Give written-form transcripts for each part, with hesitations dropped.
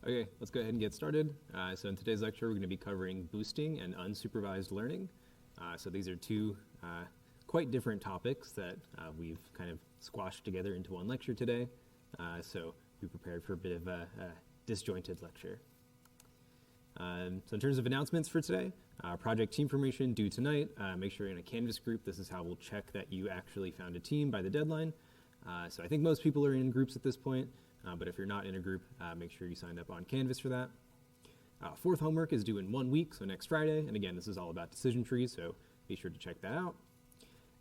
Okay, let's go ahead and get started. So in today's lecture, we're going to be covering boosting and unsupervised learning. So these are two quite different topics that we've kind of squashed together into one lecture today. So be prepared for a bit of a disjointed lecture. So in terms of announcements for today, project team formation due tonight. Make sure you're in a Canvas group. This is how we'll check that you actually found a team by the deadline. So I think most people are in groups at this point. But if you're not in a group, make sure you signed up on Canvas for that. Fourth homework is due in 1 week, so next Friday. And again, this is all about decision trees, so be sure to check that out.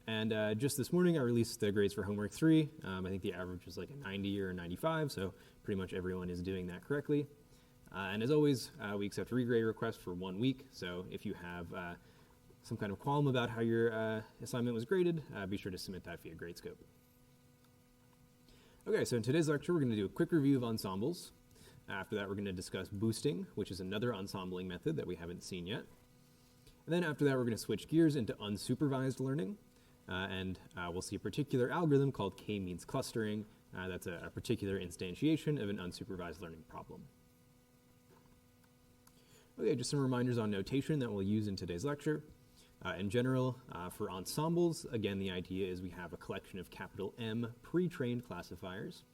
And just this morning, I released the grades for homework 3. I think the average was like a 90 or a 95, so pretty much everyone is doing that correctly. And as always, we accept regrade requests for 1 week. So if you have some kind of qualm about how your assignment was graded, be sure to submit that via Gradescope. Okay, so in today's lecture, we're going to do a quick review of ensembles. After that, we're going to discuss boosting, which is another ensembling method that we haven't seen yet. And then after that, we're going to switch gears into unsupervised learning. And we'll see a particular algorithm called k-means clustering. That's a particular instantiation of an unsupervised learning problem. Okay, just some reminders on notation that we'll use in today's lecture. In general, for ensembles, again, the idea is we have a collection of capital M pre-trained classifiers,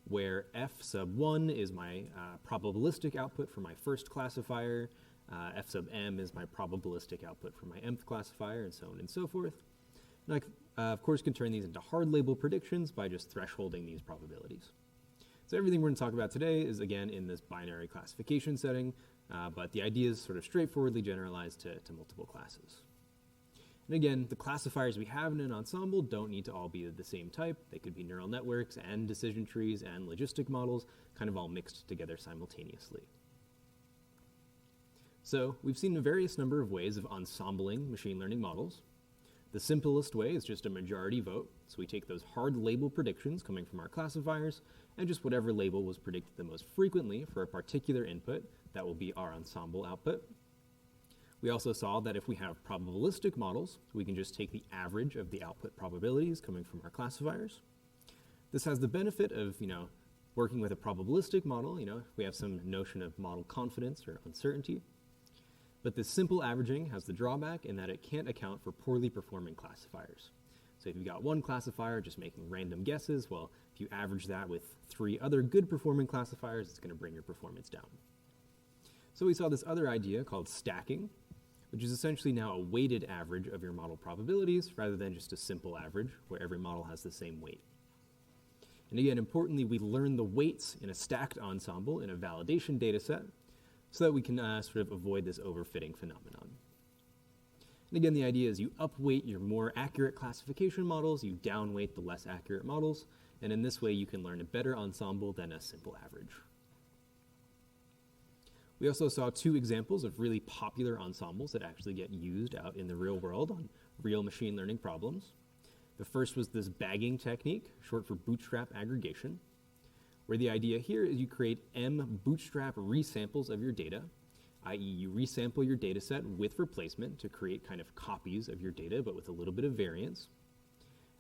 where f sub 1 is my probabilistic output for my first classifier, f sub m is my probabilistic output for my mth classifier, and so on and so forth. And I, of course, can turn these into hard label predictions by just thresholding these probabilities. So everything we're going to talk about today is, again, in this binary classification setting, but the idea is sort of straightforwardly generalized to multiple classes. And again, the classifiers we have in an ensemble don't need to all be the same type. They could be neural networks and decision trees and logistic models, kind of all mixed together simultaneously. So we've seen a various number of ways of ensembling machine learning models. The simplest way is just a majority vote. So we take those hard label predictions coming from our classifiers and just whatever label was predicted the most frequently for a particular input, that will be our ensemble output. We also saw that if we have probabilistic models, we can just take the average of the output probabilities coming from our classifiers. This has the benefit of, working with a probabilistic model, we have some notion of model confidence or uncertainty. But this simple averaging has the drawback in that it can't account for poorly performing classifiers. So if you've got one classifier just making random guesses, well, if you average that with 3 other good performing classifiers, it's going to bring your performance down. So we saw this other idea called stacking, which is essentially now a weighted average of your model probabilities rather than just a simple average where every model has the same weight. And again, importantly, we learn the weights in a stacked ensemble in a validation data set so that we can sort of avoid this overfitting phenomenon. And again, the idea is you upweight your more accurate classification models, you downweight the less accurate models, and in this way you can learn a better ensemble than a simple average. We also saw 2 examples of really popular ensembles that actually get used out in the real world on real machine learning problems. The first was this bagging technique, short for bootstrap aggregation, where the idea here is you create M bootstrap resamples of your data, i.e. you resample your data set with replacement to create kind of copies of your data, but with a little bit of variance.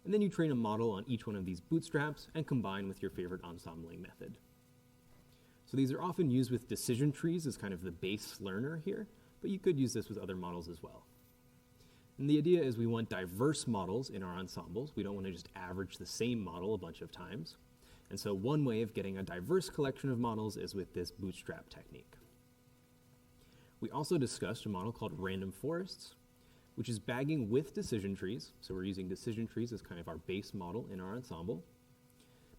And then you train a model on each one of these bootstraps and combine with your favorite ensembling method. So these are often used with decision trees as kind of the base learner here, but you could use this with other models as well. And the idea is we want diverse models in our ensembles. We don't want to just average the same model a bunch of times. And so one way of getting a diverse collection of models is with this bootstrap technique. We also discussed a model called random forests, which is bagging with decision trees. So we're using decision trees as kind of our base model in our ensemble.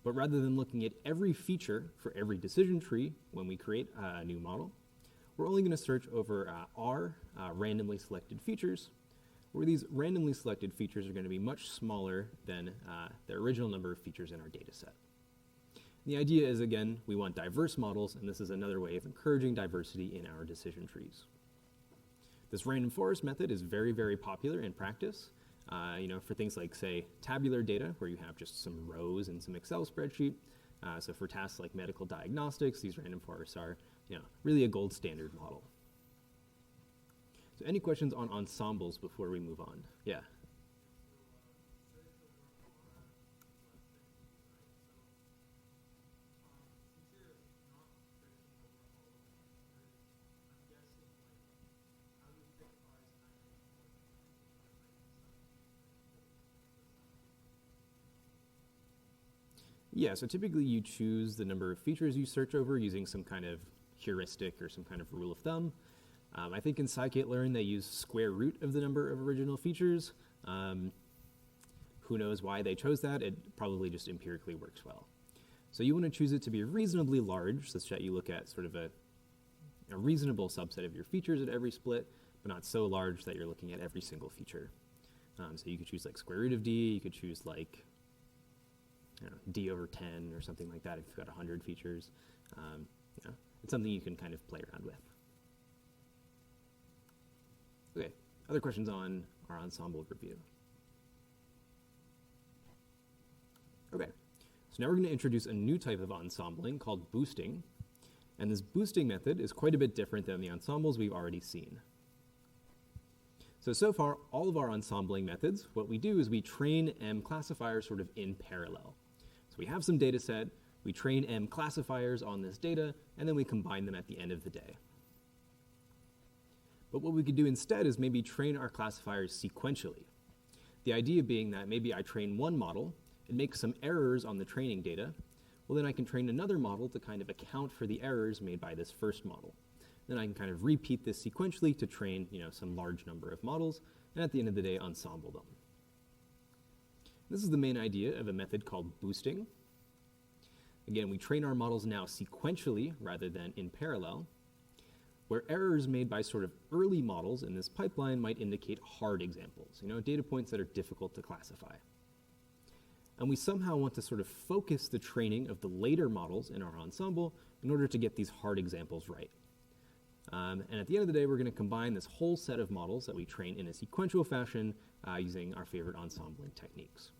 But rather than looking at every feature for every decision tree when we create a new model, we're only going to search over R, randomly selected features, where these randomly selected features are going to be much smaller than the original number of features in our data set. And the idea is, again, we want diverse models, and this is another way of encouraging diversity in our decision trees. This random forest method is very, very popular in practice. For things like, say, tabular data, where you have just some rows in some Excel spreadsheet. So for tasks like medical diagnostics, these random forests are, really a gold standard model. So any questions on ensembles before we move on? Yeah. Yeah, so typically you choose the number of features you search over using some kind of heuristic or some kind of rule of thumb. I think in scikit-learn they use square root of the number of original features. Who knows why they chose that? It probably just empirically works well. So you want to choose it to be reasonably large, such that you look at sort of a reasonable subset of your features at every split, but not so large that you're looking at every single feature. So you could choose like square root of d, you could choose like d over 10 or something like that if you've got 100 features. It's something you can kind of play around with. Okay, other questions on our ensemble review? Okay, so now we're going to introduce a new type of ensembling called boosting. And this boosting method is quite a bit different than the ensembles we've already seen. So far, all of our ensembling methods, what we do is we train M classifiers sort of in parallel. So we have some data set, we train M classifiers on this data, and then we combine them at the end of the day. But what we could do instead is maybe train our classifiers sequentially. The idea being that maybe I train one model, it makes some errors on the training data, well then I can train another model to kind of account for the errors made by this first model. Then I can kind of repeat this sequentially to train some large number of models, and at the end of the day ensemble them. This is the main idea of a method called boosting. Again, we train our models now sequentially rather than in parallel, where errors made by sort of early models in this pipeline might indicate hard examples, data points that are difficult to classify. And we somehow want to sort of focus the training of the later models in our ensemble in order to get these hard examples right. And at the end of the day, we're going to combine this whole set of models that we train in a sequential fashion using our favorite ensembling techniques.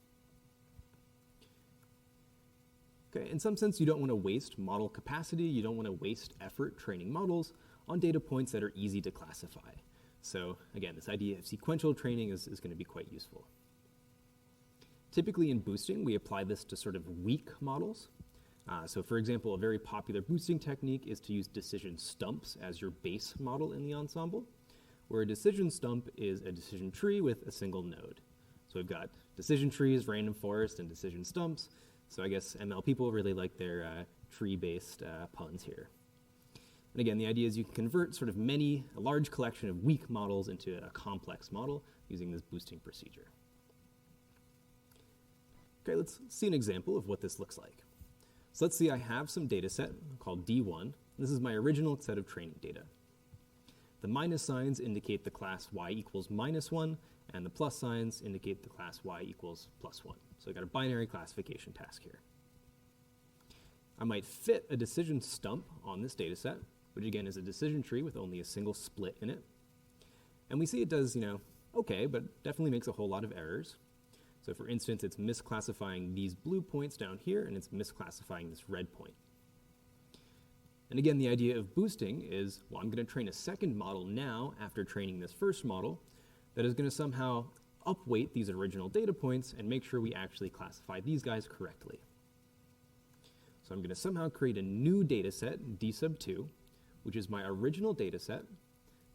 Okay, in some sense, you don't want to waste model capacity. You don't want to waste effort training models on data points that are easy to classify. So again, this idea of sequential training is going to be quite useful. Typically in boosting, we apply this to sort of weak models. So for example, a very popular boosting technique is to use decision stumps as your base model in the ensemble, where a decision stump is a decision tree with a single node. So we've got decision trees, random forest, and decision stumps. So I guess ML people really like their tree-based puns here. And again, the idea is you can convert sort of a large collection of weak models into a complex model using this boosting procedure. Okay, let's see an example of what this looks like. So let's see I have some data set called D1. This is my original set of training data. The minus signs indicate the class y equals -1, and the plus signs indicate the class y equals +1. So I've got a binary classification task here. I might fit a decision stump on this data set, which again is a decision tree with only a single split in it. And we see it does, okay, but definitely makes a whole lot of errors. So for instance, it's misclassifying these blue points down here, and it's misclassifying this red point. And again, the idea of boosting is, well, I'm going to train a second model now after training this first model that is going to somehow upweight these original data points and make sure we actually classify these guys correctly. So I'm going to somehow create a new data set, D sub 2, which is my original data set,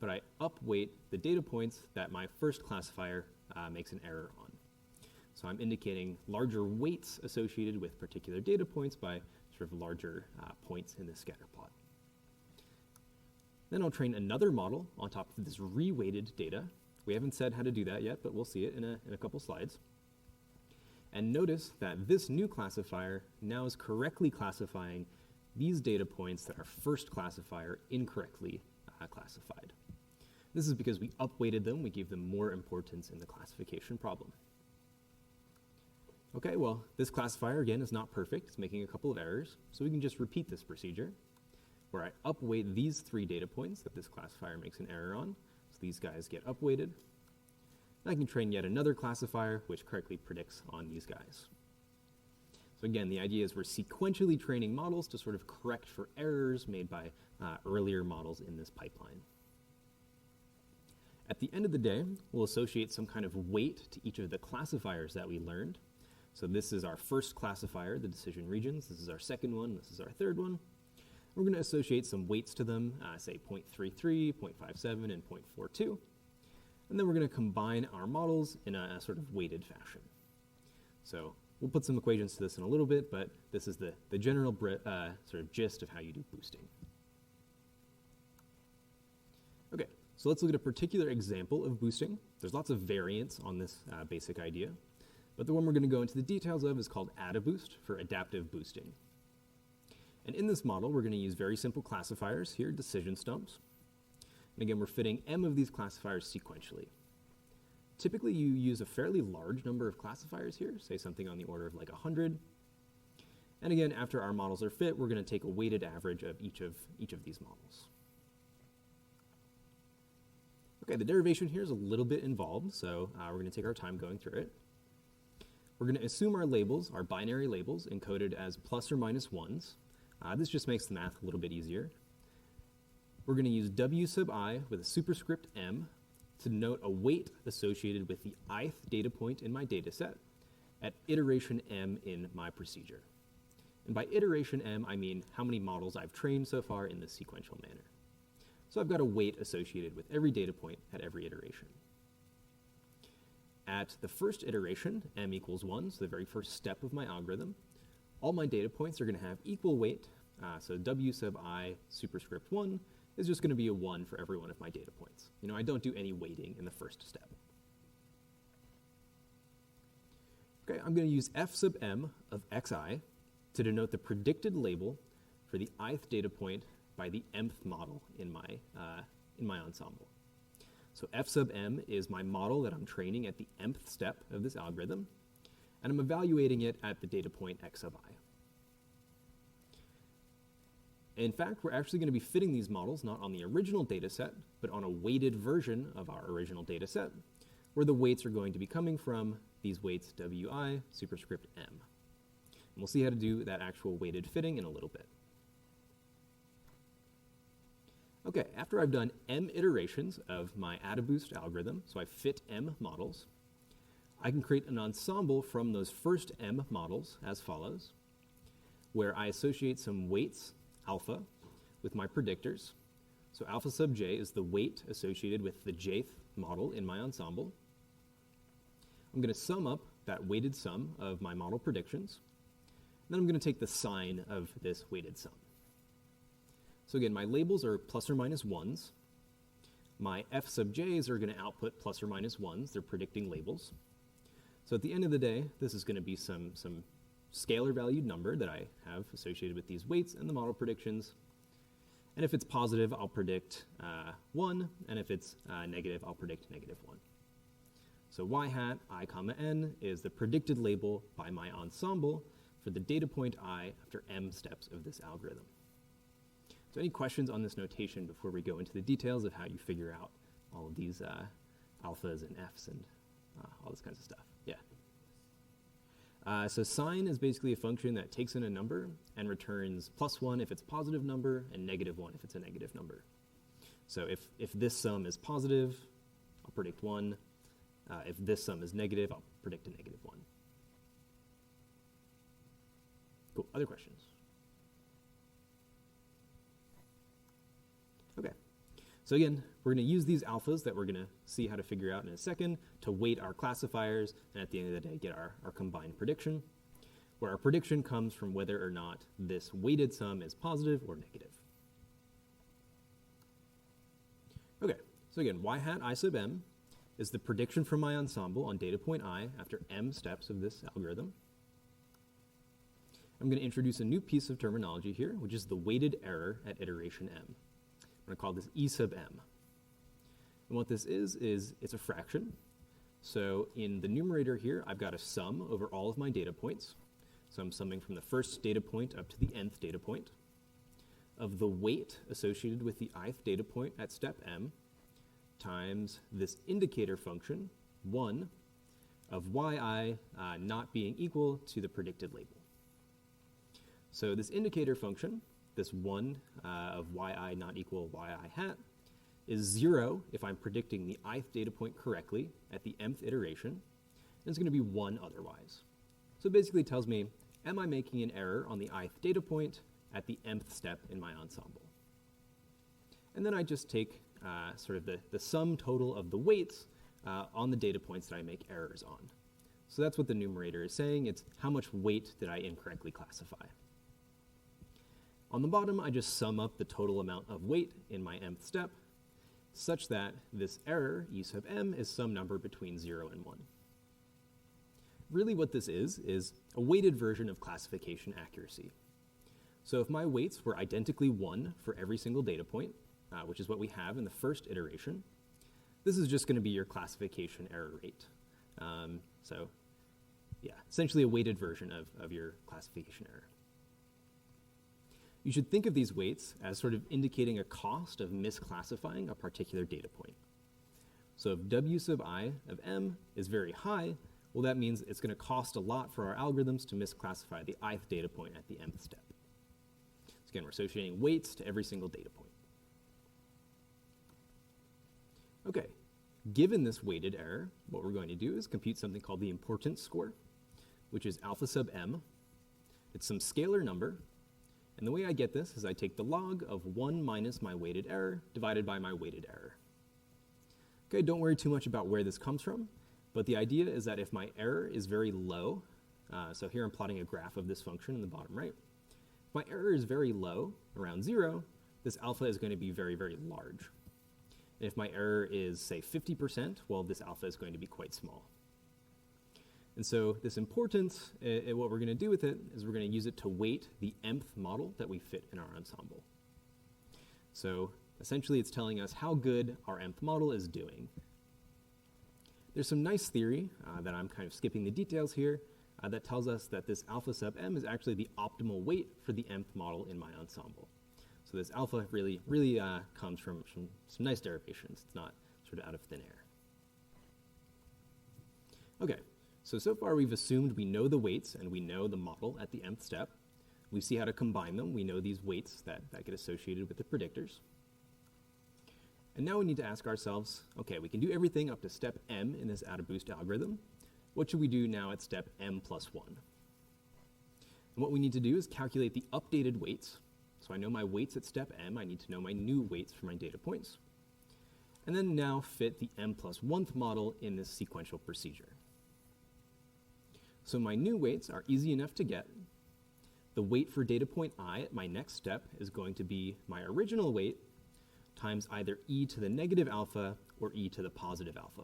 but I upweight the data points that my first classifier makes an error on. So I'm indicating larger weights associated with particular data points by sort of larger points in the scatter plot. Then I'll train another model on top of this reweighted data. We haven't said how to do that yet, but we'll see it in a couple slides. And notice that this new classifier now is correctly classifying these data points that our first classifier incorrectly classified. This is because we upweighted them, we gave them more importance in the classification problem. Okay, well, this classifier, again, is not perfect. It's making a couple of errors. So we can just repeat this procedure, where I upweight these 3 data points that this classifier makes an error on. So these guys get upweighted. And I can train yet another classifier, which correctly predicts on these guys. So again, the idea is we're sequentially training models to sort of correct for errors made by earlier models in this pipeline. At the end of the day, we'll associate some kind of weight to each of the classifiers that we learned. So this is our first classifier, the decision regions. This is our second one. This is our third one. We're going to associate some weights to them, say 0.33, 0.57, and 0.42. And then we're going to combine our models in a sort of weighted fashion. So We'll put some equations to this in a little bit, but this is the general sort of gist of how you do boosting. Okay, so let's look at a particular example of boosting. There's lots of variants on this basic idea, but the one we're going to go into the details of is called AdaBoost for adaptive boosting. And in this model, we're going to use very simple classifiers here, decision stumps. And again, we're fitting m of these classifiers sequentially. Typically, you use a fairly large number of classifiers here, say something on the order of like 100. And again, after our models are fit, we're going to take a weighted average of each of these models. Okay, the derivation here is a little bit involved, so we're going to take our time going through it. We're going to assume our labels, our binary labels, encoded as plus or minus ones. This just makes the math a little bit easier. We're going to use w sub I with a superscript m to denote a weight associated with the ith data point in my data set at iteration m in my procedure. And by iteration m, I mean how many models I've trained so far in this sequential manner. So I've got a weight associated with every data point at every iteration. At the first iteration, m equals 1, so the very first step of my algorithm, all my data points are going to have equal weight, so w sub I superscript 1 is just going to be a 1 for every one of my data points. You know, I don't do any weighting in the first step. Okay, I'm going to use f sub m of xi to denote the predicted label for the ith data point by the mth model in my ensemble. So f sub m is my model that I'm training at the mth step of this algorithm, and I'm evaluating it at the data point x sub I. In fact, we're actually going to be fitting these models not on the original data set, but on a weighted version of our original data set, where the weights are going to be coming from these weights wi superscript m. And we'll see how to do that actual weighted fitting in a little bit. Okay, after I've done m iterations of my AdaBoost algorithm, so I fit m models, I can create an ensemble from those first m models as follows, where I associate some weights, alpha, with my predictors. So alpha sub j is the weight associated with the jth model in my ensemble. I'm going to sum up that weighted sum of my model predictions. Then I'm going to take the sign of this weighted sum. So again, my labels are plus or minus 1s. My f sub j's are going to output plus or minus 1s. They're predicting labels. So at the end of the day, this is going to be some scalar valued number that I have associated with these weights and the model predictions. And if it's positive, I'll predict 1, and if it's negative, I'll predict negative 1. So y hat I comma n is the predicted label by my ensemble for the data point I after m steps of this algorithm. So any questions on this notation before we go into the details of how you figure out all of these alphas and f's and all this kinds of stuff? Yeah. So sign is basically a function that takes in a number and returns plus 1 if it's a positive number and negative 1 if it's a negative number. So if this sum is positive, I'll predict 1. If this sum is negative, I'll predict a negative 1. Cool. Other questions? Okay. So again, we're going to use these alphas that we're going to see how to figure out in a second to weight our classifiers, and at the end of the day, get our combined prediction, where our prediction comes from whether or not this weighted sum is positive or negative. Okay, so again, y hat I sub m is the prediction from my ensemble on data point I after m steps of this algorithm. I'm going to introduce a new piece of terminology here, which is the weighted error at iteration m. I'm going to call this E sub m. And what this is it's a fraction. So in the numerator here, I've got a sum over all of my data points. So I'm summing from the first data point up to the nth data point of the weight associated with the ith data point at step m times this indicator function, 1, of yi not being equal to the predicted label. So this indicator function, this 1 of yi not equal yi hat, is 0 if I'm predicting the ith data point correctly at the mth iteration, and it's going to be 1 otherwise. So it basically tells me, am I making an error on the ith data point at the mth step in my ensemble? And then I just take sort of the sum total of the weights on the data points that I make errors on. So that's what the numerator is saying. It's how much weight did I incorrectly classify. On the bottom, I just sum up the total amount of weight in my mth step, such that this error, E sub m, is some number between 0 and 1. Really what this is a weighted version of classification accuracy. So if my weights were identically 1 for every single data point, which is what we have in the first iteration, this is just going to be your classification error rate. So yeah, essentially a weighted version of your classification error. You should think of these weights as sort of indicating a cost of misclassifying a particular data point. So if W sub I of m is very high, well, that means it's going to cost a lot for our algorithms to misclassify the ith data point at the mth step. So again, we're associating weights to every single data point. Okay, given this weighted error, what we're going to do is compute something called the importance score, which is alpha sub m. It's some scalar number. And the way I get this is I take the log of 1 minus my weighted error divided by my weighted error. Okay, don't worry too much about where this comes from, but the idea is that if my error is very low, so here I'm plotting a graph of this function in the bottom right. If my error is very low, around 0, this alpha is going to be very, very large. And if my error is, say, 50%, well, this alpha is going to be quite small. And so this importance, what we're going to do with it is we're going to use it to weight the mth model that we fit in our ensemble. So essentially it's telling us how good our mth model is doing. There's some nice theory that I'm kind of skipping the details here that tells us that this alpha sub m is actually the optimal weight for the mth model in my ensemble. So this alpha really comes from some nice derivations. It's not sort of out of thin air. Okay. So far we've assumed we know the weights and we know the model at the nth step. We see how to combine them. We know these weights that get associated with the predictors. And now we need to ask ourselves, okay, we can do everything up to step m in this AdaBoost algorithm. What should we do now at step m plus 1? And what we need to do is calculate the updated weights. So I know my weights at step m. I need to know my new weights for my data points. And then now fit the m plus 1th model in this sequential procedure. So my new weights are easy enough to get. The weight for data point I at my next step is going to be my original weight times either e to the negative alpha or e to the positive alpha.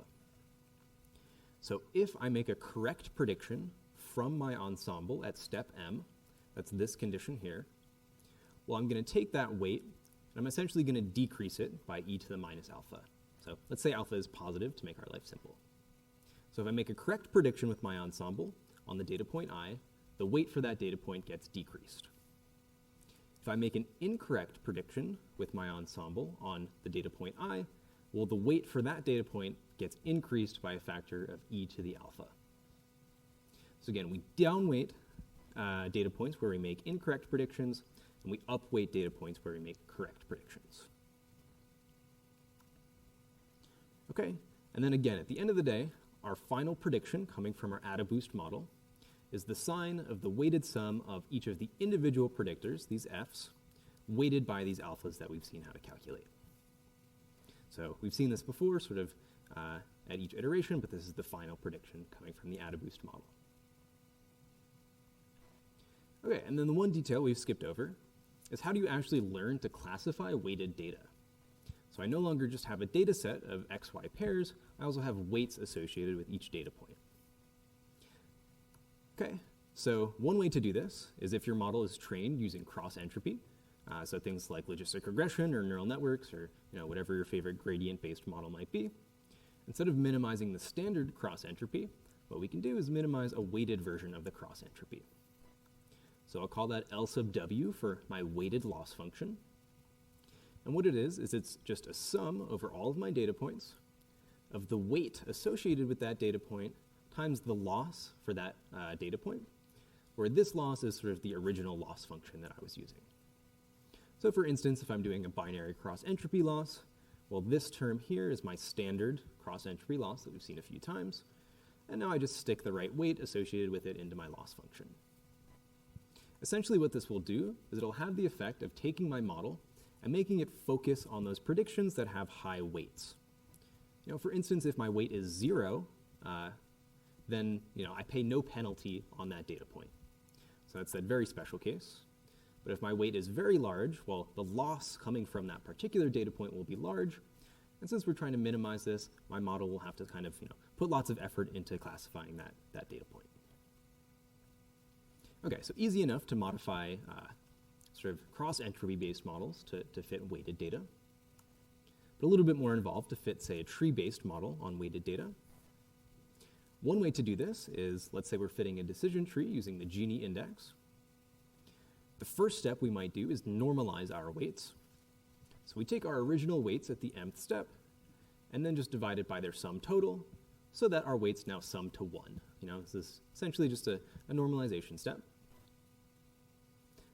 So if I make a correct prediction from my ensemble at step m, that's this condition here, well, I'm going to take that weight and I'm essentially going to decrease it by e to the minus alpha. So let's say alpha is positive to make our life simple. So if I make a correct prediction with my ensemble on the data point I, the weight for that data point gets decreased. If I make an incorrect prediction with my ensemble on the data point I, well, the weight for that data point gets increased by a factor of e to the alpha. So again, we downweight data points where we make incorrect predictions, and we upweight data points where we make correct predictions. Okay, and then again, at the end of the day, our final prediction coming from our AdaBoost model is the sign of the weighted sum of each of the individual predictors, these f's, weighted by these alphas that we've seen how to calculate. So we've seen this before, sort of at each iteration, but this is the final prediction coming from the AdaBoost model. Okay, and then the one detail we've skipped over is how do you actually learn to classify weighted data? So I no longer just have a data set of XY pairs, I also have weights associated with each data point. Okay, so one way to do this is if your model is trained using cross-entropy, so things like logistic regression or neural networks or whatever your favorite gradient-based model might be. Instead of minimizing the standard cross-entropy, what we can do is minimize a weighted version of the cross-entropy. So I'll call that L sub W for my weighted loss function. And what it is it's just a sum over all of my data points of the weight associated with that data point times the loss for that data point, where this loss is sort of the original loss function that I was using. So for instance, if I'm doing a binary cross-entropy loss, well, this term here is my standard cross-entropy loss that we've seen a few times, and now I just stick the right weight associated with it into my loss function. Essentially what this will do is it'll have the effect of taking my model and making it focus on those predictions that have high weights. For instance, if my weight is 0, then I pay no penalty on that data point. So that's that very special case. But if my weight is very large, well, the loss coming from that particular data point will be large. And since we're trying to minimize this, my model will have to kind of put lots of effort into classifying that data point. Okay, so easy enough to modify sort of cross-entropy based models to fit weighted data. But a little bit more involved to fit, say, a tree-based model on weighted data. One way to do this is, let's say we're fitting a decision tree using the Gini index. The first step we might do is normalize our weights. So we take our original weights at the mth step, and then just divide it by their sum total, so that our weights now sum to 1. This is essentially just a normalization step.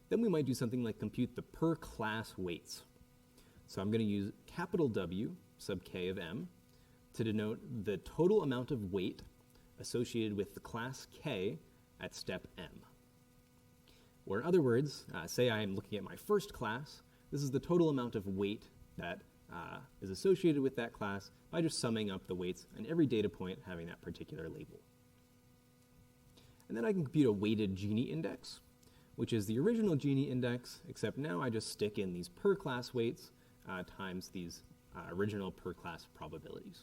Then we might do something like compute the per class weights. So I'm going to use capital W sub k of m to denote the total amount of weight associated with the class k at step m. Or in other words, say I am looking at my first class, this is the total amount of weight that is associated with that class by just summing up the weights on every data point having that particular label. And then I can compute a weighted Gini index, which is the original Gini index, except now I just stick in these per class weights times these original per class probabilities.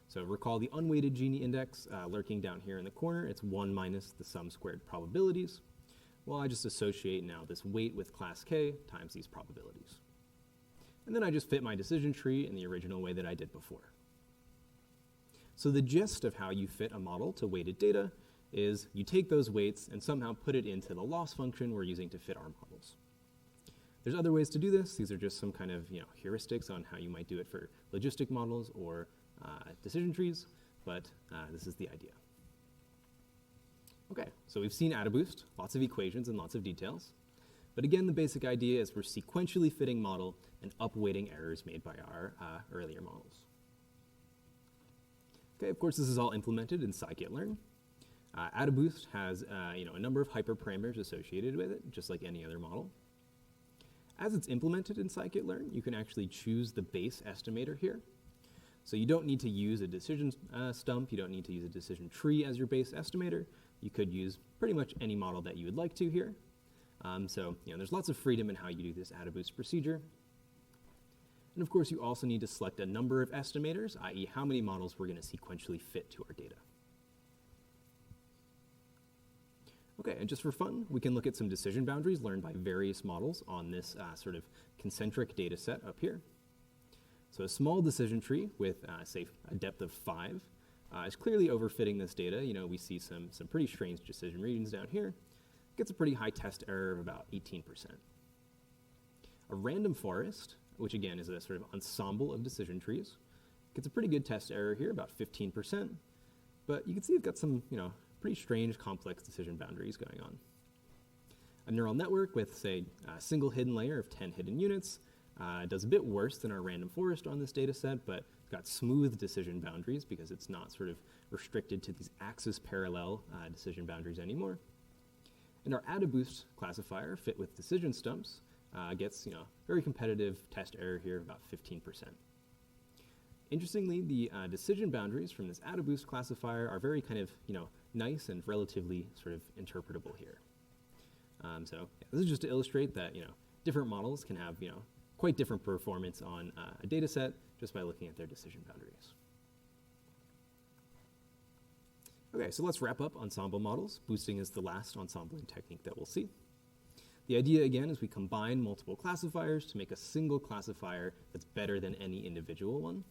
So recall the unweighted Gini index lurking down here in the corner. It's 1 minus the sum squared probabilities. Well, I just associate now this weight with class k times these probabilities. And then I just fit my decision tree in the original way that I did before. So the gist of how you fit a model to weighted data is you take those weights and somehow put it into the loss function we're using to fit our models. There's other ways to do this. These are just some kind of heuristics on how you might do it for logistic models or decision trees, but this is the idea. Okay, so we've seen AdaBoost, lots of equations and lots of details. But again, the basic idea is we're sequentially fitting model and upweighting errors made by our earlier models. Okay, of course, this is all implemented in scikit-learn. AdaBoost has a number of hyperparameters associated with it, just like any other model. As it's implemented in scikit-learn, you can actually choose the base estimator here. So you don't need to use a decision stump, you don't need to use a decision tree as your base estimator. You could use pretty much any model that you would like to here. So there's lots of freedom in how you do this AdaBoost procedure. And of course, you also need to select a number of estimators, i.e. how many models we're going to sequentially fit to our data. Okay, and just for fun, we can look at some decision boundaries learned by various models on this sort of concentric data set up here. So a small decision tree with, say, a depth of 5 is clearly overfitting this data. We see some pretty strange decision regions down here. Gets a pretty high test error of about 18%. A random forest, which again is a sort of ensemble of decision trees, gets a pretty good test error here, about 15%. But you can see it's got some, pretty strange, complex decision boundaries going on. A neural network with, say, a single hidden layer of 10 hidden units does a bit worse than our random forest on this data set, but it's got smooth decision boundaries because it's not sort of restricted to these axis parallel decision boundaries anymore. And our AdaBoost classifier, fit with decision stumps, gets very competitive test error here of about 15%. Interestingly, the decision boundaries from this AdaBoost classifier are very kind of nice and relatively sort of interpretable here. So this is just to illustrate that different models can have quite different performance on a data set just by looking at their decision boundaries. Okay, so let's wrap up ensemble models. Boosting is the last ensembling technique that we'll see. The idea, again, is we combine multiple classifiers to make a single classifier that's better than any individual one.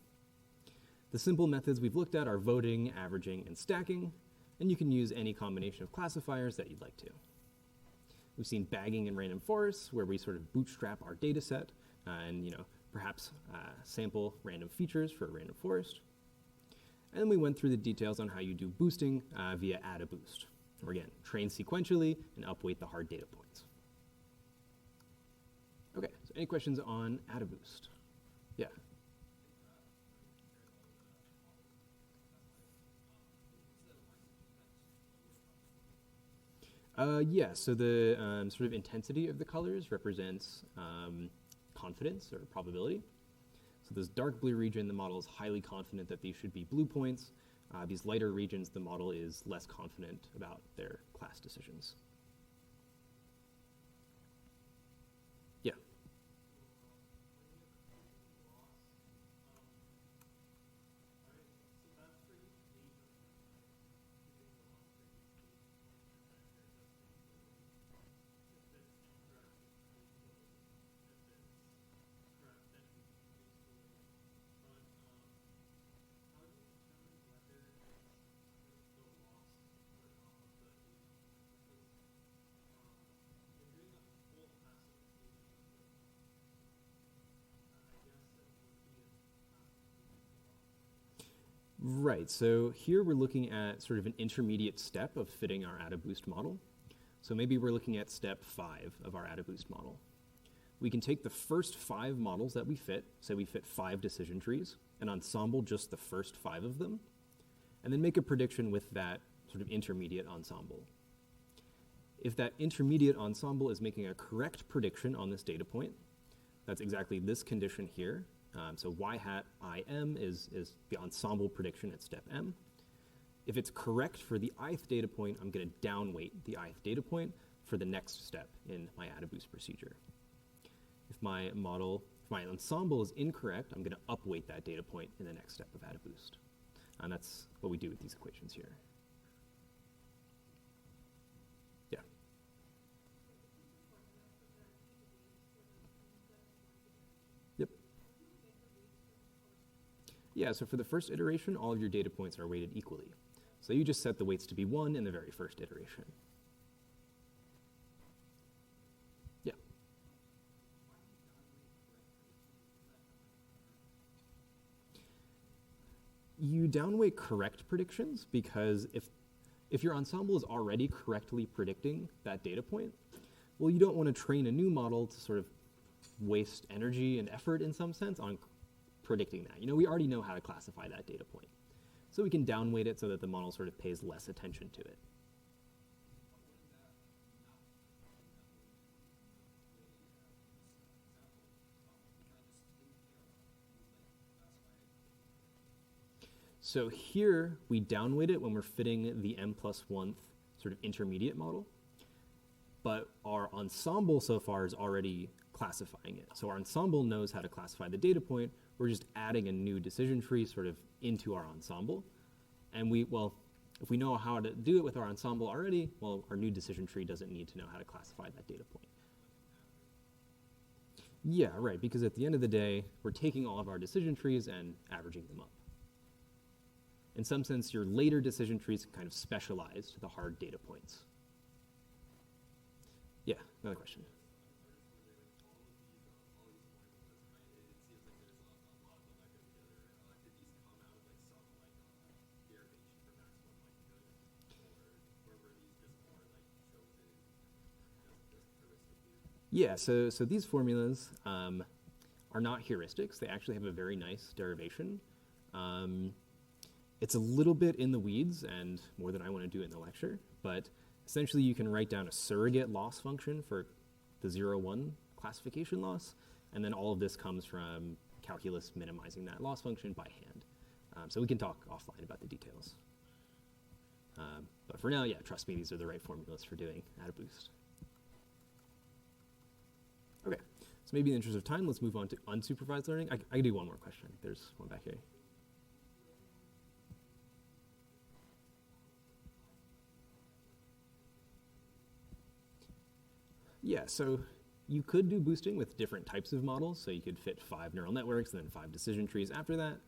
The simple methods we've looked at are voting, averaging, and stacking, and you can use any combination of classifiers that you'd like to. We've seen bagging and random forests, where we sort of bootstrap our data set and perhaps sample random features for a random forest. And then we went through the details on how you do boosting via AdaBoost, or again, train sequentially and upweight the hard data points. Okay, so any questions on AdaBoost? Yeah. Yeah, so the sort of intensity of the colors represents confidence or probability. So this dark blue region, the model is highly confident that these should be blue points. These lighter regions, the model is less confident about their class decisions. Yeah. Right, so here we're looking at sort of an intermediate step of fitting our AdaBoost model. So maybe we're looking at step 5 of our AdaBoost model. We can take the first 5 models that we fit, say we fit 5 decision trees, and ensemble just the first 5 of them, and then make a prediction with that sort of intermediate ensemble. If that intermediate ensemble is making a correct prediction on this data point, that's exactly this condition here. So y hat im is the ensemble prediction at step m. If it's correct for the ith data point, I'm going to downweight the ith data point for the next step in my AdaBoost procedure. If my ensemble is incorrect, I'm going to upweight that data point in the next step of AdaBoost. And that's what we do with these equations here. Yeah. Yep. Yeah, so for the first iteration, all of your data points are weighted equally. So you just set the weights to be 1 in the very first iteration. Yeah. You downweight correct predictions because if your ensemble is already correctly predicting that data point, well, you don't want to train a new model to sort of waste energy and effort in some sense on predicting that. You know, we already know how to classify that data point. So we can downweight it so that the model sort of pays less attention to it. So here we downweight it when we're fitting the m+1th sort of intermediate model, but our ensemble so far is already classifying it. So our ensemble knows how to classify the data point. We're just adding a new decision tree sort of into our ensemble. And if we know how to do it with our ensemble already, well, our new decision tree doesn't need to know how to classify that data point. Yeah, right, because at the end of the day, we're taking all of our decision trees and averaging them up. In some sense, your later decision trees kind of specialize to the hard data points. Yeah, another question. Yeah, so these formulas are not heuristics. They actually have a very nice derivation. It's a little bit in the weeds and more than I want to do in the lecture, but essentially you can write down a surrogate loss function for the 0-1 classification loss, and then all of this comes from calculus minimizing that loss function by hand. So we can talk offline about the details. But for now, yeah, trust me, these are the right formulas for doing AdaBoost. Okay, so maybe in the interest of time, let's move on to unsupervised learning. I can do one more question. There's one back here. Yeah, so you could do boosting with different types of models. So you could fit 5 neural networks and then 5 decision trees after that.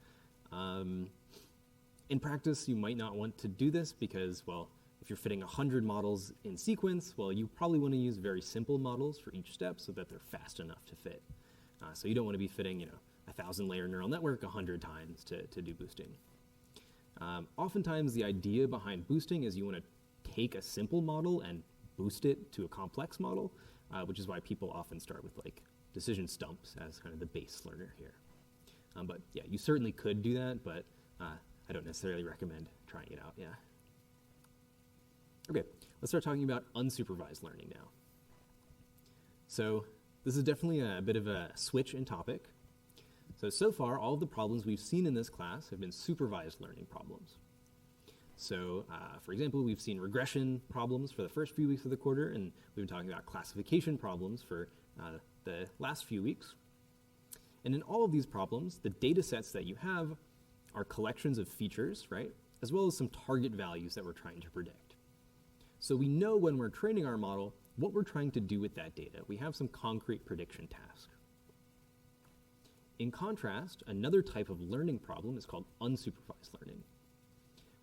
In practice, you might not want to do this because, well, if you're fitting 100 models in sequence, well, you probably want to use very simple models for each step so that they're fast enough to fit. So you don't want to be fitting, 1,000-layer neural network 100 times to do boosting. Oftentimes, the idea behind boosting is you want to take a simple model and boost it to a complex model, which is why people often start with like decision stumps as kind of the base learner here. But yeah, you certainly could do that, but I don't necessarily recommend trying it out, yeah. Okay, let's start talking about unsupervised learning now. So this is definitely a bit of a switch in topic. So far, all of the problems we've seen in this class have been supervised learning problems. So, for example, we've seen regression problems for the first few weeks of the quarter, and we've been talking about classification problems for the last few weeks. And in all of these problems, the data sets that you have are collections of features, right, as well as some target values that we're trying to predict. So we know when we're training our model what we're trying to do with that data. We have some concrete prediction task. In contrast, another type of learning problem is called unsupervised learning,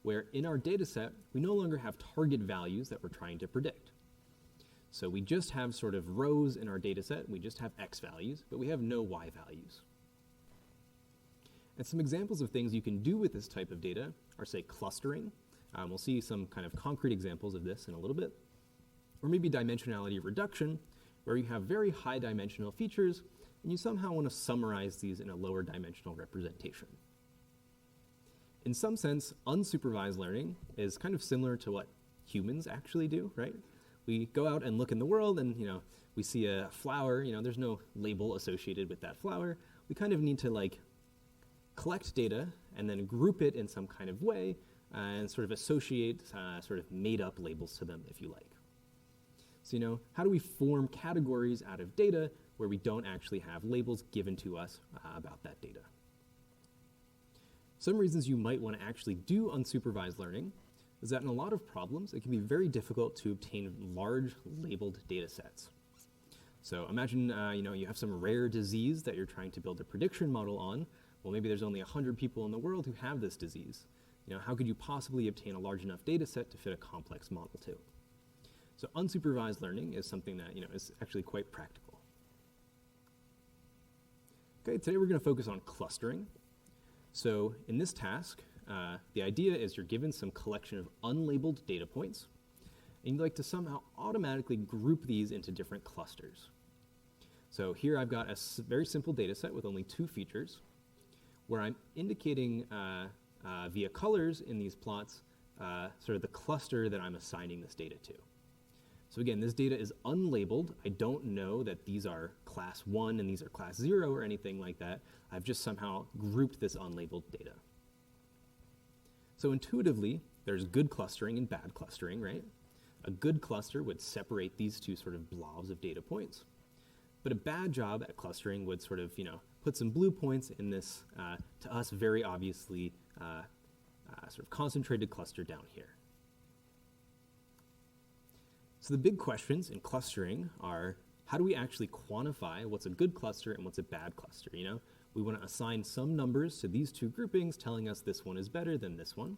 where in our data set, we no longer have target values that we're trying to predict. So we just have sort of rows in our data set, we just have X values, but we have no Y values. And some examples of things you can do with this type of data are, say, clustering. We'll see some kind of concrete examples of this in a little bit. Or maybe dimensionality reduction, where you have very high dimensional features, and you somehow want to summarize these in a lower dimensional representation. In some sense, unsupervised learning is kind of similar to what humans actually do, right? We go out and look in the world and, we see a flower, there's no label associated with that flower. We kind of need to collect data and then group it in some kind of way and sort of associate sort of made up labels to them, if you like. So, how do we form categories out of data where we don't actually have labels given to us about that data? Some reasons you might want to actually do unsupervised learning is that in a lot of problems, it can be very difficult to obtain large labeled data sets. So imagine, you have some rare disease that you're trying to build a prediction model on. Well, maybe there's only 100 people in the world who have this disease. How could you possibly obtain a large enough data set to fit a complex model too? So unsupervised learning is something that, is actually quite practical. Okay, today we're going to focus on clustering. So in this task, the idea is you're given some collection of unlabeled data points, and you'd like to somehow automatically group these into different clusters. So here I've got a very simple data set with only 2 features, where I'm indicating via colors in these plots sort of the cluster that I'm assigning this data to. So again, this data is unlabeled. I don't know that these are class 1 and these are class 0 or anything like that. I've just somehow grouped this unlabeled data. So intuitively, there's good clustering and bad clustering, right? A good cluster would separate these 2 sort of blobs of data points. But a bad job at clustering would sort of, put some blue points in this, to us, very obviously sort of concentrated cluster down here. So the big questions in clustering are, how do we actually quantify what's a good cluster and what's a bad cluster? We want to assign some numbers to these 2 groupings telling us this one is better than this one.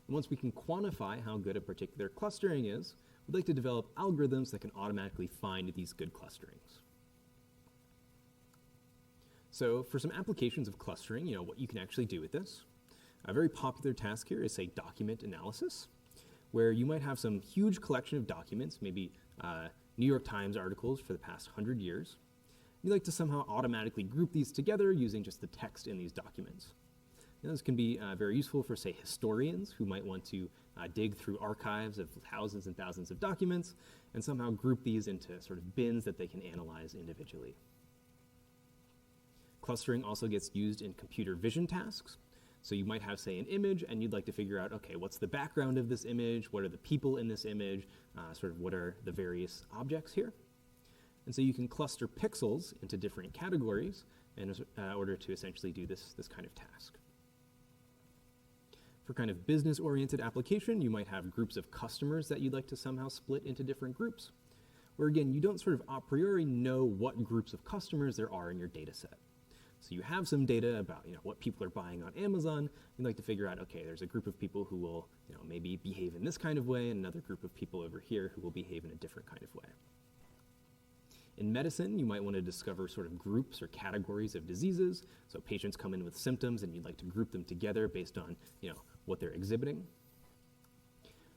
And once we can quantify how good a particular clustering is, we'd like to develop algorithms that can automatically find these good clusterings. So for some applications of clustering, what you can actually do with this, a very popular task here is, say, document analysis, where you might have some huge collection of documents, maybe New York Times articles for the past 100 years. You'd like to somehow automatically group these together using just the text in these documents. This can be very useful for, say, historians who might want to dig through archives of thousands and thousands of documents and somehow group these into sort of bins that they can analyze individually. Clustering also gets used in computer vision tasks. So you might have, say, an image, and you'd like to figure out, okay, what's the background of this image? What are the people in this image? Sort of what are the various objects here? And so you can cluster pixels into different categories in order to essentially do this kind of task. For kind of business-oriented application, you might have groups of customers that you'd like to somehow split into different groups, where again, you don't sort of a priori know what groups of customers there are in your data set. So you have some data about what people are buying on Amazon. You'd like to figure out, okay, there's a group of people who will maybe behave in this kind of way, and another group of people over here who will behave in a different kind of way. In medicine, you might want to discover sort of groups or categories of diseases. So patients come in with symptoms, and you'd like to group them together based on what they're exhibiting.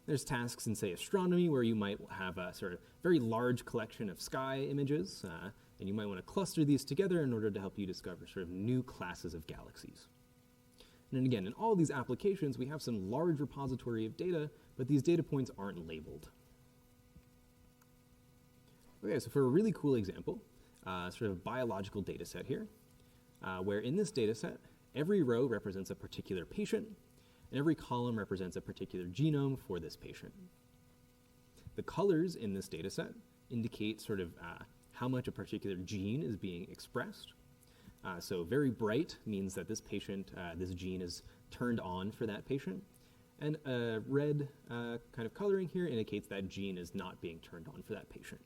There's tasks in, say, astronomy, where you might have a sort of very large collection of sky images, and you might want to cluster these together in order to help you discover sort of new classes of galaxies. And then again, in all these applications, we have some large repository of data, but these data points aren't labeled. Okay, so for a really cool example, sort of biological data set here, where in this data set, every row represents a particular patient, and every column represents a particular genome for this patient. The colors in this data set indicate sort of how much a particular gene is being expressed. So very bright means that this patient, this gene is turned on for that patient. And red kind of coloring here indicates that gene is not being turned on for that patient.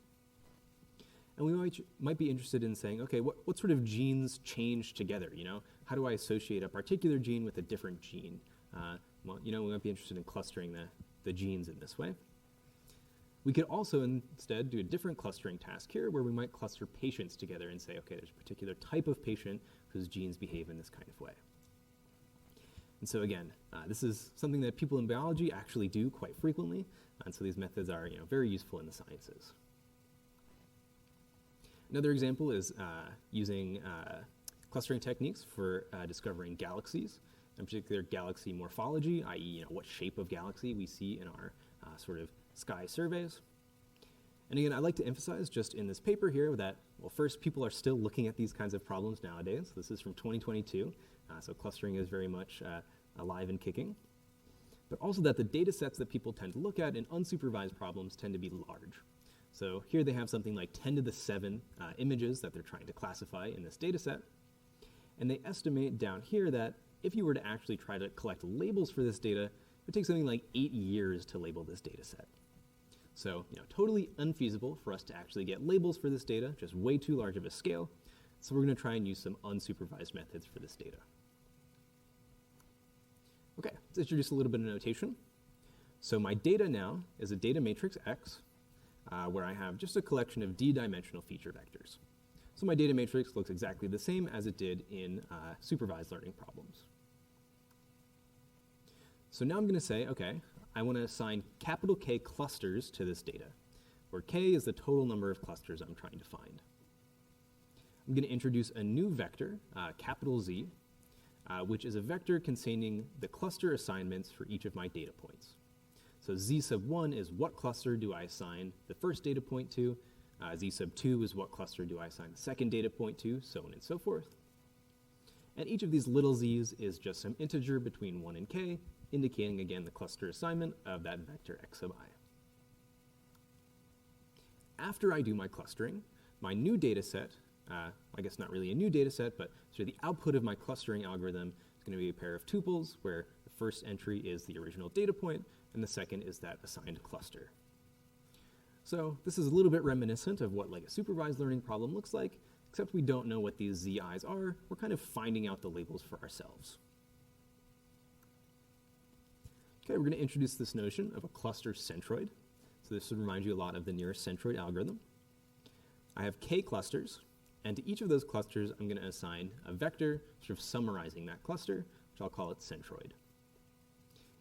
And we might be interested in saying, okay, what sort of genes change together, you know? How do I associate a particular gene with a different gene? Well, you know, we might be interested in clustering the genes in this way. We could also instead do a different clustering task here where we might cluster patients together and say, okay, there's a particular type of patient whose genes behave in this kind of way. And so again, this is something that people in biology actually do quite frequently, and so these methods are, you know, very useful in the sciences. Another example is using clustering techniques for discovering galaxies, in particular galaxy morphology, i.e., you know, what shape of galaxy we see in our sort of sky surveys. And again, I'd like to emphasize just in this paper here that, well, first, people are still looking at these kinds of problems nowadays. This is from 2022, so clustering is very much alive and kicking. But also that the data sets that people tend to look at in unsupervised problems tend to be large. So here they have something like 10 to the 7 images that they're trying to classify in this data set. And they estimate down here that if you were to actually try to collect labels for this data, it would take something like 8 years to label this data set. So, you know, totally unfeasible for us to actually get labels for this data, just way too large of a scale. So we're going to try and use some unsupervised methods for this data. Okay, let's introduce a little bit of notation. So my data now is a data matrix X, where I have just a collection of d-dimensional feature vectors. So my data matrix looks exactly the same as it did in supervised learning problems. So now I'm going to say, okay, I want to assign capital K clusters to this data, where K is the total number of clusters I'm trying to find. I'm going to introduce a new vector, capital Z, which is a vector containing the cluster assignments for each of my data points. So Z sub 1 is what cluster do I assign the first data point to, Z sub 2 is what cluster do I assign the second data point to, so on and so forth. And each of these little z's is just some integer between 1 and k, indicating again the cluster assignment of that vector x sub I. After I do my clustering, my new data set, I guess not really a new data set, but sort of the output of my clustering algorithm is going to be a pair of tuples where the first entry is the original data point and the second is that assigned cluster. So this is a little bit reminiscent of what like a supervised learning problem looks like, except we don't know what these zi's are. We're kind of finding out the labels for ourselves. Okay, we're going to introduce this notion of a cluster centroid. So this would remind you a lot of the nearest centroid algorithm. I have k clusters, and to each of those clusters, I'm going to assign a vector sort of summarizing that cluster, which I'll call it centroid.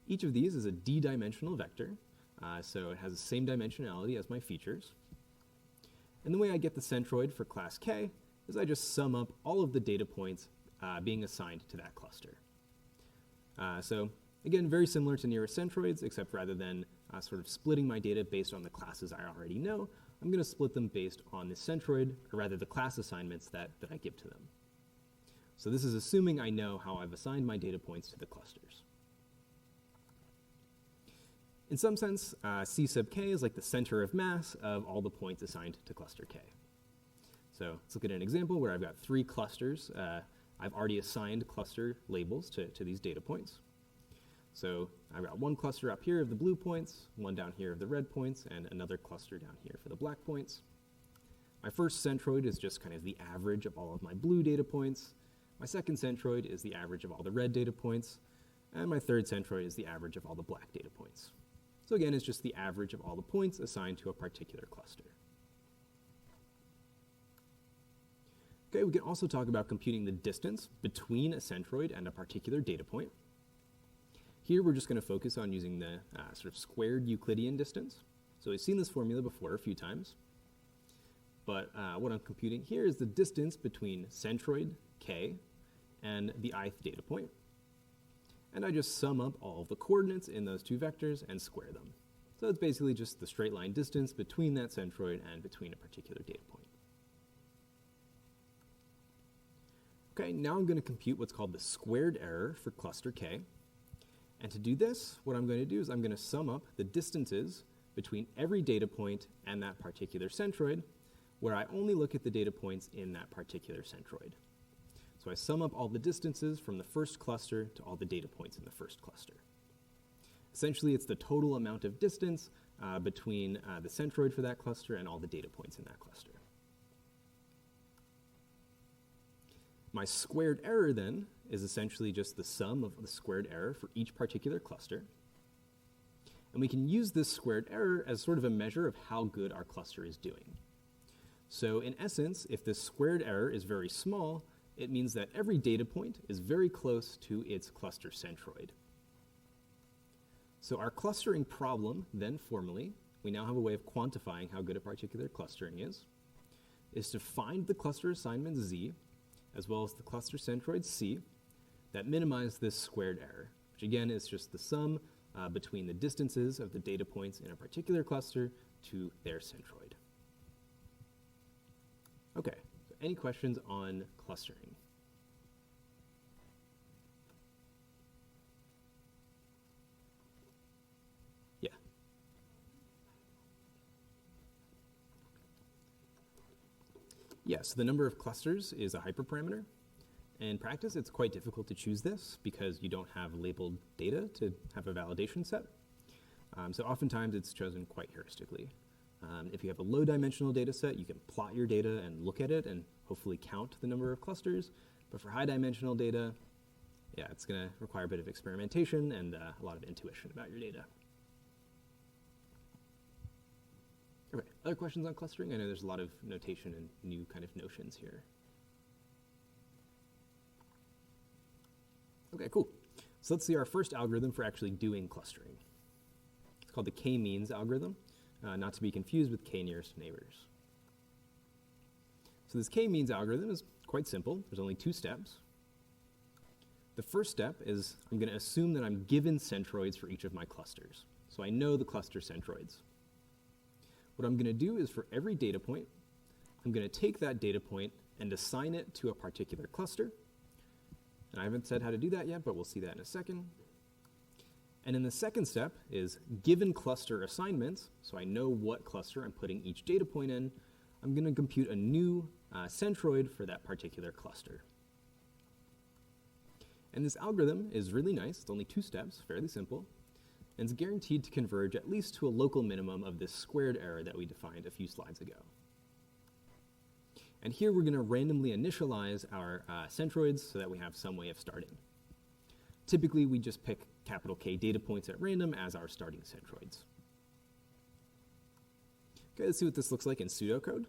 Each of these is a d-dimensional vector, so it has the same dimensionality as my features. And the way I get the centroid for class K is I just sum up all of the data points being assigned to that cluster. So again, very similar to nearest centroids, except rather than sort of splitting my data based on the classes I already know, I'm going to split them based on the centroid, or rather the class assignments that I give to them. So this is assuming I know how I've assigned my data points to the clusters. In some sense, C sub k is like the center of mass of all the points assigned to cluster K. So let's look at an example where I've got 3 clusters. I've already assigned cluster labels to these data points. So I've got one cluster up here of the blue points, one down here of the red points, and another cluster down here for the black points. My first centroid is just kind of the average of all of my blue data points. My second centroid is the average of all the red data points. And my third centroid is the average of all the black data points. So again, it's just the average of all the points assigned to a particular cluster. Okay, we can also talk about computing the distance between a centroid and a particular data point. Here we're just going to focus on using the sort of squared Euclidean distance. So we've seen this formula before a few times. But what I'm computing here is the distance between centroid k and the ith data point. And I just sum up all of the coordinates in those two vectors and square them. So it's basically just the straight line distance between that centroid and between a particular data point. Okay, now I'm going to compute what's called the squared error for cluster K. And to do this, what I'm going to do is I'm going to sum up the distances between every data point and that particular centroid, where I only look at the data points in that particular centroid. So I sum up all the distances from the first cluster to all the data points in the first cluster. Essentially, it's the total amount of distance between the centroid for that cluster and all the data points in that cluster. My squared error, then, is essentially just the sum of the squared error for each particular cluster. And we can use this squared error as sort of a measure of how good our cluster is doing. So in essence, if this squared error is very small, it means that every data point is very close to its cluster centroid. So our clustering problem, then formally, we now have a way of quantifying how good a particular clustering is to find the cluster assignment Z, as well as the cluster centroid C, that minimize this squared error, which again is just the sum between the distances of the data points in a particular cluster to their centroid. Okay, so any questions on clustering? Yeah. Yeah, so the number of clusters is a hyperparameter. In practice, it's quite difficult to choose this because you don't have labeled data to have a validation set. So oftentimes it's chosen quite heuristically. If you have a low dimensional data set, you can plot your data and look at it and hopefully count the number of clusters. But for high dimensional data, yeah, it's going to require a bit of experimentation and a lot of intuition about your data. Okay, other questions on clustering? I know there's a lot of notation and new kind of notions here. Okay, cool. So let's see our first algorithm for actually doing clustering. It's called the k-means algorithm, not to be confused with k-nearest neighbors. So this k-means algorithm is quite simple. There's only 2 steps. The first step is I'm going to assume that I'm given centroids for each of my clusters. So I know the cluster centroids. What I'm going to do is for every data point, I'm going to take that data point and assign it to a particular cluster. And I haven't said how to do that yet, but we'll see that in a second. And then the second step is given cluster assignments, so I know what cluster I'm putting each data point in, I'm going to compute a new centroid for that particular cluster. And this algorithm is really nice. It's only 2 steps, fairly simple. And it's guaranteed to converge at least to a local minimum of this squared error that we defined a few slides ago. And here we're going to randomly initialize our centroids so that we have some way of starting. Typically, we just pick capital K data points at random as our starting centroids. Okay, let's see what this looks like in pseudocode.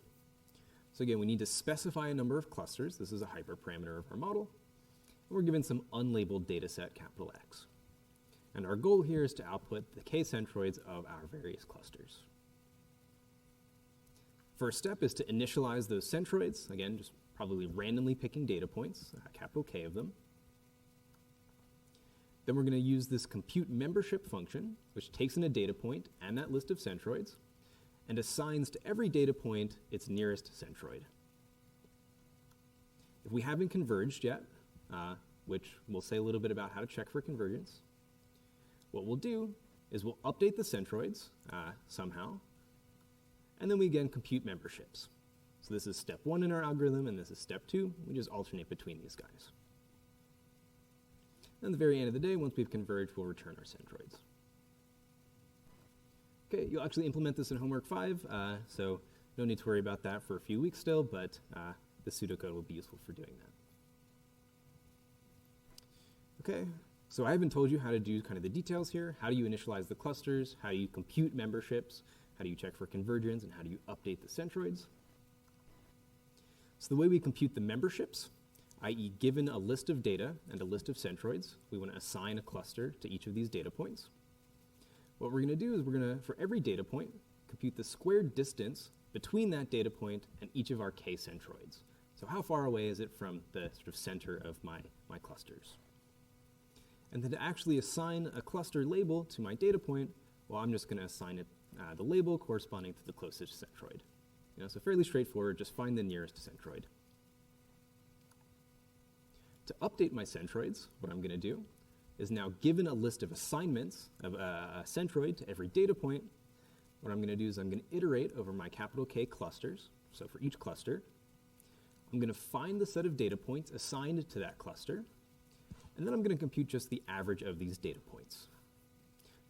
So again, we need to specify a number of clusters. This is a hyperparameter of our model. And we're given some unlabeled data set, capital X. And our goal here is to output the K centroids of our various clusters. First step is to initialize those centroids. Again, just probably randomly picking data points, capital K of them. Then we're going to use this compute membership function, which takes in a data point and that list of centroids, and assigns to every data point its nearest centroid. If we haven't converged yet, which we'll say a little bit about how to check for convergence, what we'll do is we'll update the centroids somehow, and then we again compute memberships. So this is step 1 in our algorithm, and this is step 2. We just alternate between these guys. And at the very end of the day, once we've converged, we'll return our centroids. Okay, you'll actually implement this in homework 5, so no need to worry about that for a few weeks still, but the pseudocode will be useful for doing that. Okay, so I haven't told you how to do kind of the details here. How do you initialize the clusters? How do you compute memberships? How do you check for convergence? And how do you update the centroids? So the way we compute the memberships, i.e. given a list of data and a list of centroids, we want to assign a cluster to each of these data points. What we're going to do is we're going to, for every data point, compute the squared distance between that data point and each of our K centroids. So how far away is it from the sort of center of my clusters? And then to actually assign a cluster label to my data point, well, I'm just going to assign it the label corresponding to the closest centroid. So fairly straightforward, just find the nearest centroid. To update my centroids, what I'm going to do is now given a list of assignments of a centroid to every data point. What I'm going to do is I'm going to iterate over my capital K clusters. So for each cluster, I'm going to find the set of data points assigned to that cluster, and then I'm going to compute just the average of these data points.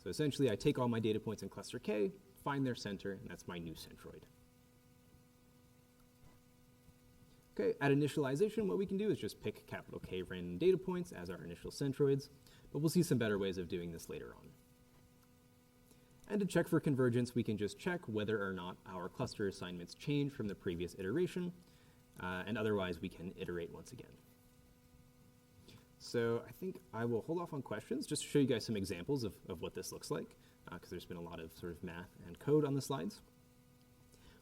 So essentially, I take all my data points in cluster K, find their center, and that's my new centroid. Okay, at initialization, what we can do is just pick capital K random data points as our initial centroids, but we'll see some better ways of doing this later on. And to check for convergence, we can just check whether or not our cluster assignments change from the previous iteration, and otherwise we can iterate once again. So I think I will hold off on questions just to show you guys some examples of what this looks like, because there's been a lot of sort of math and code on the slides.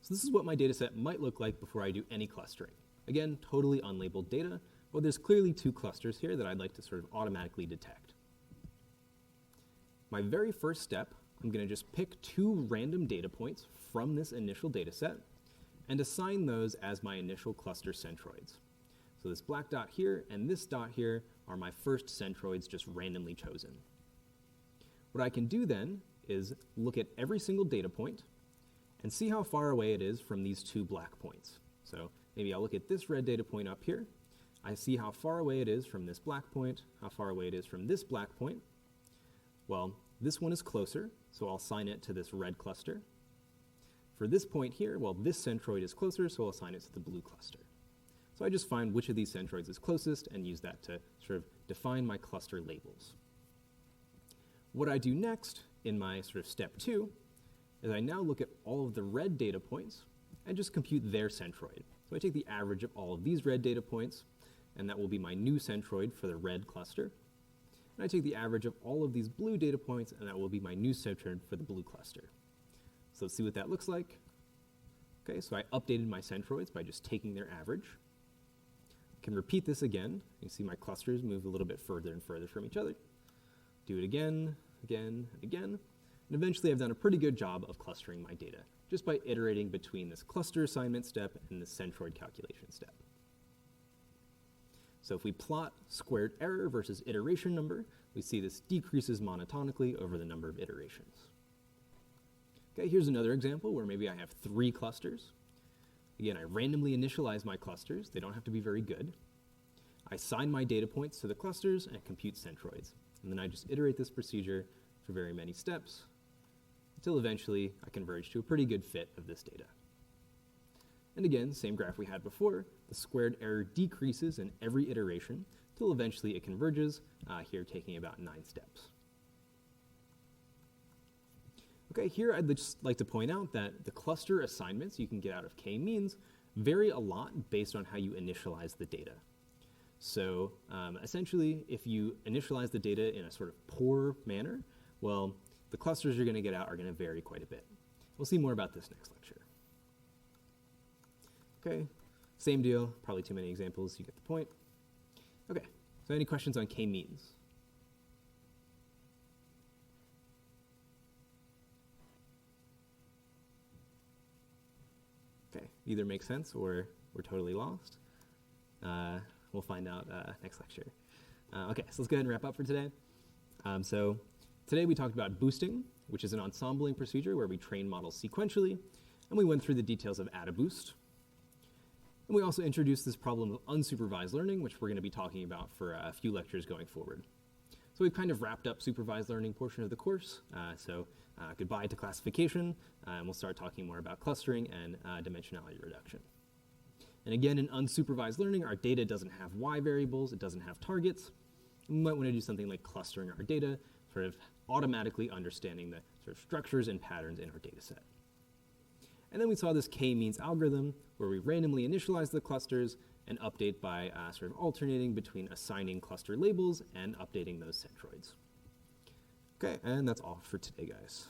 So this is what my data set might look like before I do any clustering. Again, totally unlabeled data, but there's clearly two clusters here that I'd like to sort of automatically detect. My very first step, I'm going to just pick two random data points from this initial data set and assign those as my initial cluster centroids. So this black dot here and this dot here are my first centroids just randomly chosen. What I can do then is look at every single data point and see how far away it is from these two black points. So maybe I'll look at this red data point up here. I see how far away it is from this black point, how far away it is from this black point. Well, this one is closer, so I'll assign it to this red cluster. For this point here, well, this centroid is closer, so I'll assign it to the blue cluster. So I just find which of these centroids is closest and use that to sort of define my cluster labels. What I do next in my sort of step 2 is I now look at all of the red data points and just compute their centroid. So I take the average of all of these red data points, and that will be my new centroid for the red cluster. And I take the average of all of these blue data points, and that will be my new centroid for the blue cluster. So let's see what that looks like. Okay, so I updated my centroids by just taking their average. I can repeat this again. You see my clusters move a little bit further and further from each other. Do it again, again, and again. And eventually I've done a pretty good job of clustering my data, just by iterating between this cluster assignment step and the centroid calculation step. So if we plot squared error versus iteration number, we see this decreases monotonically over the number of iterations. Okay, here's another example where maybe I have 3 clusters. Again, I randomly initialize my clusters. They don't have to be very good. I assign my data points to the clusters and compute centroids. And then I just iterate this procedure for very many steps until eventually I converge to a pretty good fit of this data. And again, same graph we had before, the squared error decreases in every iteration till eventually it converges, here taking about 9 steps. Okay, here I'd just like to point out that the cluster assignments you can get out of k-means vary a lot based on how you initialize the data. So essentially, if you initialize the data in a sort of poor manner, well, the clusters you're going to get out are going to vary quite a bit. We'll see more about this next lecture. Okay, same deal, probably too many examples, you get the point. Okay, so any questions on k-means? Okay, either makes sense or we're totally lost. We'll find out next lecture. Okay, so let's go ahead and wrap up for today. So today we talked about boosting, which is an ensembling procedure where we train models sequentially, and we went through the details of add a boost. And we also introduced this problem of unsupervised learning, which we're going to be talking about for a few lectures going forward. So we've kind of wrapped up supervised learning portion of the course. Goodbye to classification, and we'll start talking more about clustering and dimensionality reduction. And again, in unsupervised learning, our data doesn't have Y variables, it doesn't have targets. We might want to do something like clustering our data, sort of automatically understanding the sort of structures and patterns in our data set. And then we saw this k-means algorithm where we randomly initialize the clusters and update by sort of alternating between assigning cluster labels and updating those centroids. Okay, and that's all for today, guys.